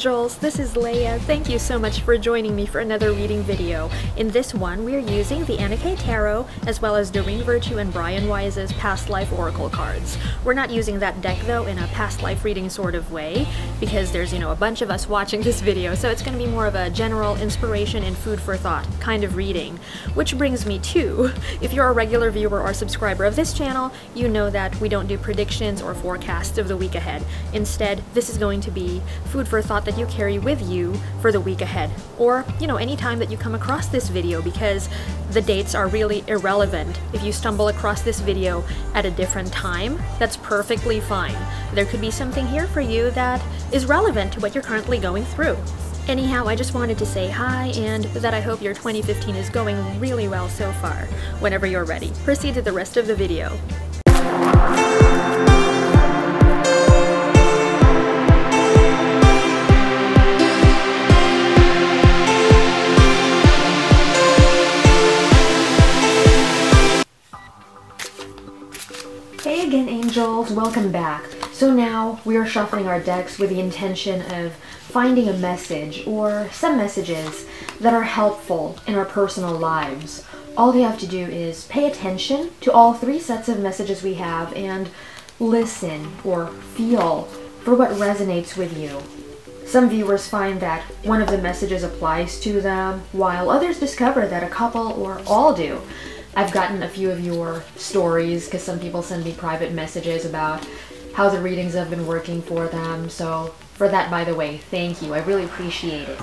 angels, this is Leia. Thank you so much for joining me for another reading video. In this one, we are using the Anna K Tarot, as well as Doreen Virtue and Brian Wise's Past Life Oracle cards. We're not using that deck though in a past life reading sort of way, because there's, a bunch of us watching this video, so it's going to be more of a general inspiration and food for thought kind of reading. Which brings me to, if you're a regular viewer or subscriber of this channel, you know that we don't do predictions or forecasts of the week ahead. Instead, this is going to be food for thought that you carry with you for the week ahead, or any time that you come across this video, because the dates are really irrelevant. If you stumble across this video at a different time, that's perfectly fine. There could be something here for you that is relevant to what you're currently going through. Anyhow, I just wanted to say hi and that I hope your 2015 is going really well so far. Whenever you're ready, proceed to the rest of the video. Hey again, angels, welcome back. So now we are shuffling our decks with the intention of finding a message or some messages that are helpful in our personal lives. All you have to do is pay attention to all three sets of messages we have and listen or feel for what resonates with you. Some viewers find that one of the messages applies to them, while others discover that a couple or all do. I've gotten a few of your stories because some people send me private messages about how the readings have been working for them, so for that, by the way, thank you. I really appreciate it.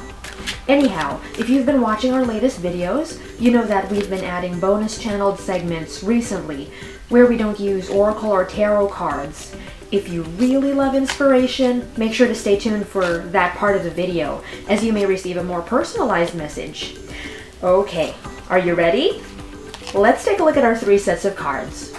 Anyhow, if you've been watching our latest videos, you know that we've been adding bonus channeled segments recently where we don't use oracle or tarot cards. If you really love inspiration, make sure to stay tuned for that part of the video, as you may receive a more personalized message. Okay, are you ready? Let's take a look at our three sets of cards.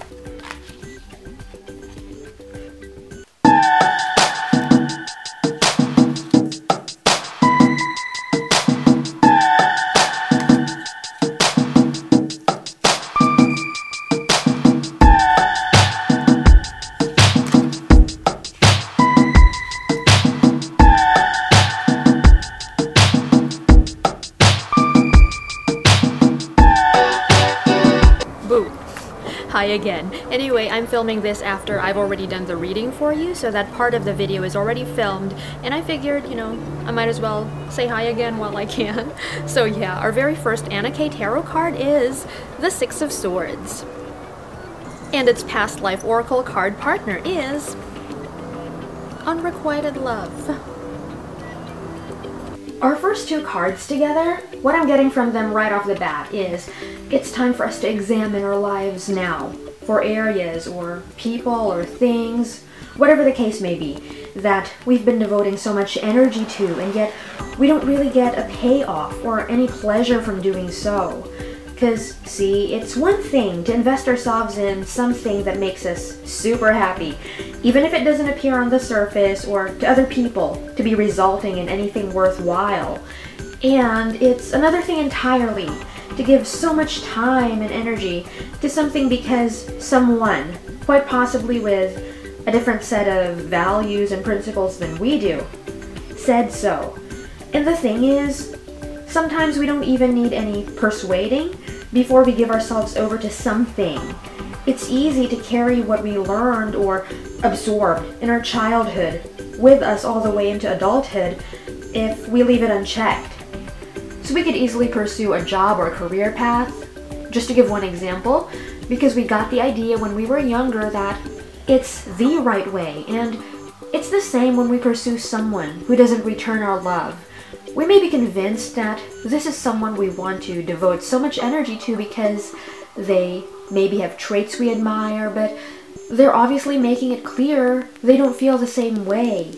Hi again. Anyway, I'm filming this after I've already done the reading for you, so that part of the video is already filmed, and I figured, I might as well say hi again while I can. So yeah, our very first Anna K Tarot card is the Six of Swords. And its past life oracle card partner is Unrequited Love. Our first two cards together, what I'm getting from them right off the bat is it's time for us to examine our lives now for areas or people or things, whatever the case may be, that we've been devoting so much energy to, and yet we don't really get a payoff or any pleasure from doing so. Because, see, it's one thing to invest ourselves in something that makes us super happy, even if it doesn't appear on the surface or to other people to be resulting in anything worthwhile. And it's another thing entirely to give so much time and energy to something because someone, quite possibly with a different set of values and principles than we do, said so. And the thing is, sometimes we don't even need any persuading before we give ourselves over to something. It's easy to carry what we learned or absorbed in our childhood with us all the way into adulthood if we leave it unchecked. So we could easily pursue a job or a career path, just to give one example, because we got the idea when we were younger that it's the right way, and it's the same when we pursue someone who doesn't return our love. We may be convinced that this is someone we want to devote so much energy to because they maybe have traits we admire, but they're obviously making it clear they don't feel the same way.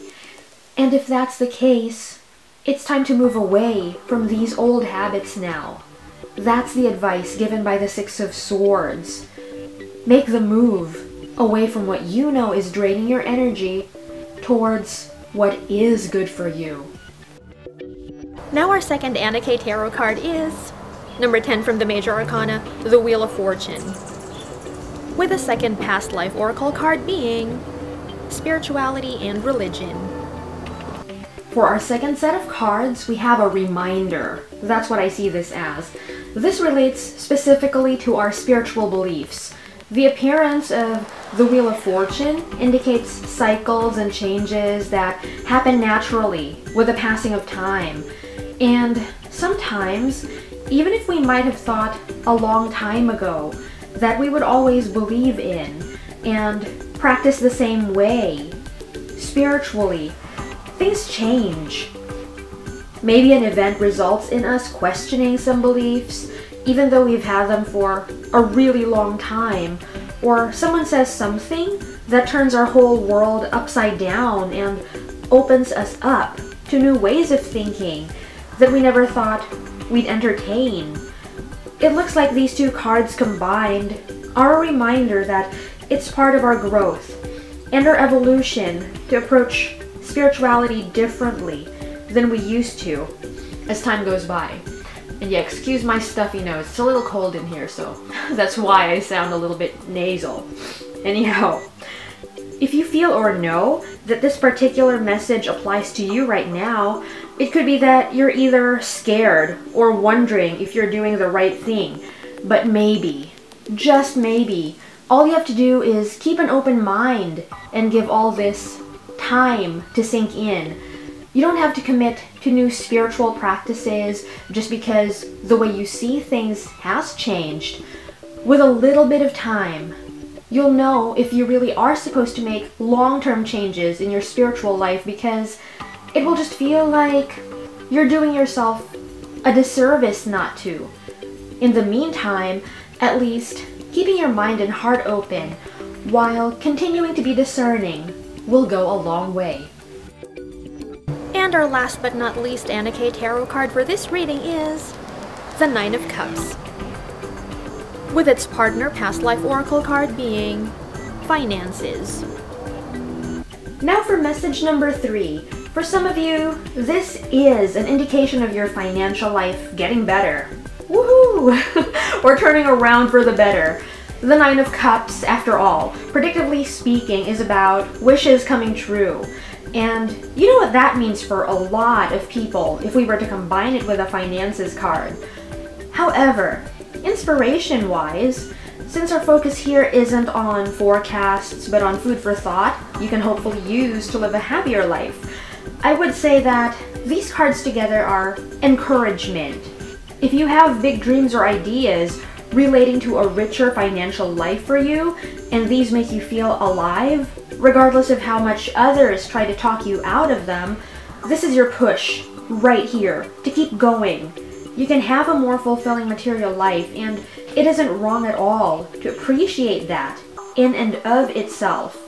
And if that's the case, it's time to move away from these old habits now. That's the advice given by the Six of Swords. Make the move away from what you know is draining your energy towards what is good for you. Now our second Anna K Tarot card is number 10 from the Major Arcana, the Wheel of Fortune. With the second past life oracle card being Spirituality and Religion. For our second set of cards, we have a reminder. That's what I see this as. This relates specifically to our spiritual beliefs. The appearance of the Wheel of Fortune indicates cycles and changes that happen naturally with the passing of time. And sometimes, even if we might have thought a long time ago that we would always believe in and practice the same way, spiritually, things change. Maybe an event results in us questioning some beliefs, even though we've had them for a really long time, or someone says something that turns our whole world upside down and opens us up to new ways of thinking that we never thought we'd entertain. It looks like these two cards combined are a reminder that it's part of our growth and our evolution to approach spirituality differently than we used to as time goes by. And yeah, excuse my stuffy nose. It's a little cold in here, so that's why I sound a little bit nasal. Anyhow, if you feel or know that this particular message applies to you right now, it could be that you're either scared or wondering if you're doing the right thing. But maybe, just maybe, all you have to do is keep an open mind and give all this time to sink in. You don't have to commit to new spiritual practices just because the way you see things has changed. With a little bit of time, you'll know if you really are supposed to make long-term changes in your spiritual life, because it will just feel like you're doing yourself a disservice not to. In the meantime, at least, keeping your mind and heart open while continuing to be discerning will go a long way. And our last but not least Anna K Tarot card for this reading is the Nine of Cups, with its partner past life oracle card being finances. Now for message number 3. For some of you, this is an indication of your financial life getting better. Woohoo! Or turning around for the better. The Nine of Cups, after all, predictably speaking, is about wishes coming true. And you know what that means for a lot of people if we were to combine it with a finances card. However, inspiration-wise, since our focus here isn't on forecasts but on food for thought you can hopefully use to live a happier life, I would say that these cards together are encouragement. If you have big dreams or ideas relating to a richer financial life for you, and these make you feel alive, regardless of how much others try to talk you out of them, this is your push right here to keep going. You can have a more fulfilling material life, and it isn't wrong at all to appreciate that in and of itself.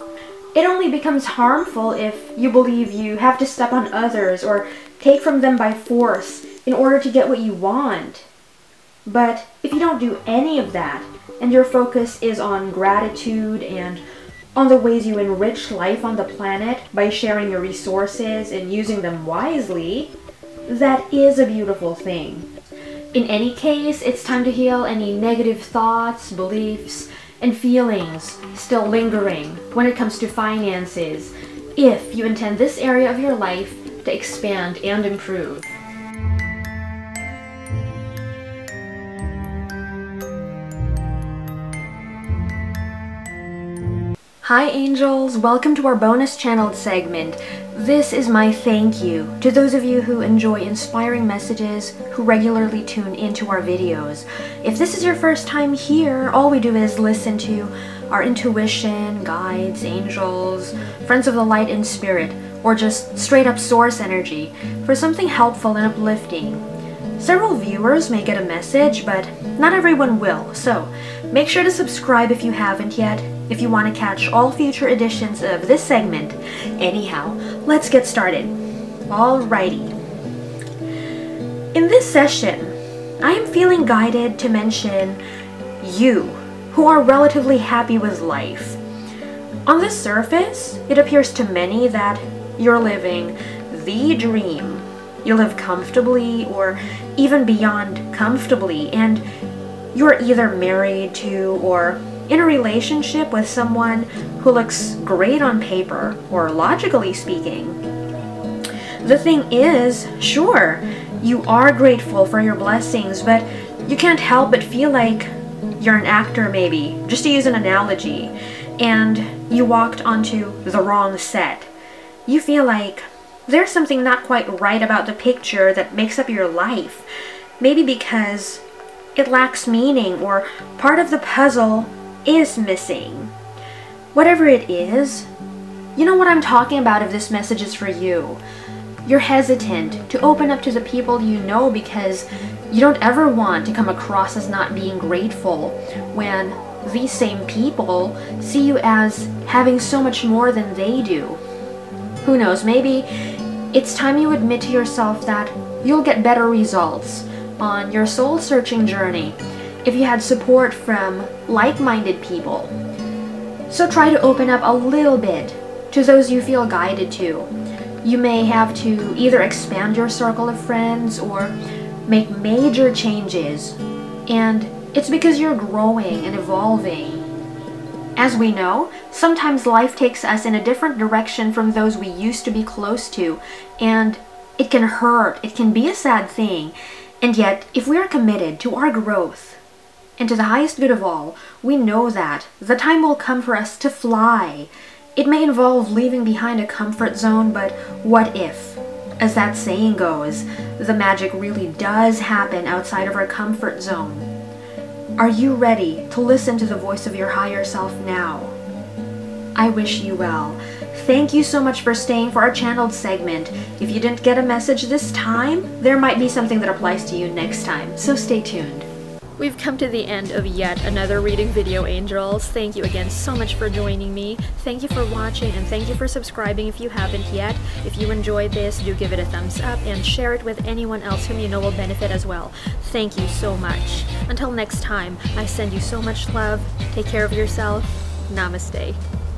It only becomes harmful if you believe you have to step on others or take from them by force in order to get what you want. But if you don't do any of that, and your focus is on gratitude and on the ways you enrich life on the planet by sharing your resources and using them wisely, that is a beautiful thing. In any case, it's time to heal any negative thoughts, beliefs, and feelings still lingering when it comes to finances, if you intend this area of your life to expand and improve. Hi angels, welcome to our bonus channeled segment. This is my thank you to those of you who enjoy inspiring messages, who regularly tune into our videos. If this is your first time here, all we do is listen to our intuition, guides, angels, friends of the light and spirit, or just straight up source energy for something helpful and uplifting. Several viewers may get a message, but not everyone will, so make sure to subscribe if you haven't yet, if you want to catch all future editions of this segment. Anyhow, let's get started. Alrighty. In this session, I am feeling guided to mention you, who are relatively happy with life. On the surface, it appears to many that you're living the dream. You live comfortably or even beyond comfortably, and you're either married to or in a relationship with someone who looks great on paper, or logically speaking. The thing is, sure, you are grateful for your blessings, but you can't help but feel like you're an actor maybe, just to use an analogy, and you walked onto the wrong set. You feel like there's something not quite right about the picture that makes up your life. Maybe because it lacks meaning or part of the puzzle is missing. Whatever it is, you know what I'm talking about if this message is for you. You're hesitant to open up to the people you know because you don't ever want to come across as not being grateful when these same people see you as having so much more than they do. Who knows, maybe it's time you admit to yourself that you'll get better results on your soul-searching journey if you had support from like-minded people. So try to open up a little bit to those you feel guided to. You may have to either expand your circle of friends or make major changes, and it's because you're growing and evolving. As we know, sometimes life takes us in a different direction from those we used to be close to, and it can hurt, it can be a sad thing, and yet if we are committed to our growth and to the highest good of all, we know that the time will come for us to fly. It may involve leaving behind a comfort zone, but what if, as that saying goes, the magic really does happen outside of our comfort zone? Are you ready to listen to the voice of your higher self now? I wish you well. Thank you so much for staying for our channeled segment. If you didn't get a message this time, there might be something that applies to you next time, so stay tuned. We've come to the end of yet another reading video, angels. Thank you again so much for joining me. Thank you for watching, and thank you for subscribing if you haven't yet. If you enjoyed this, do give it a thumbs up and share it with anyone else whom you know will benefit as well. Thank you so much. Until next time, I send you so much love. Take care of yourself. Namaste.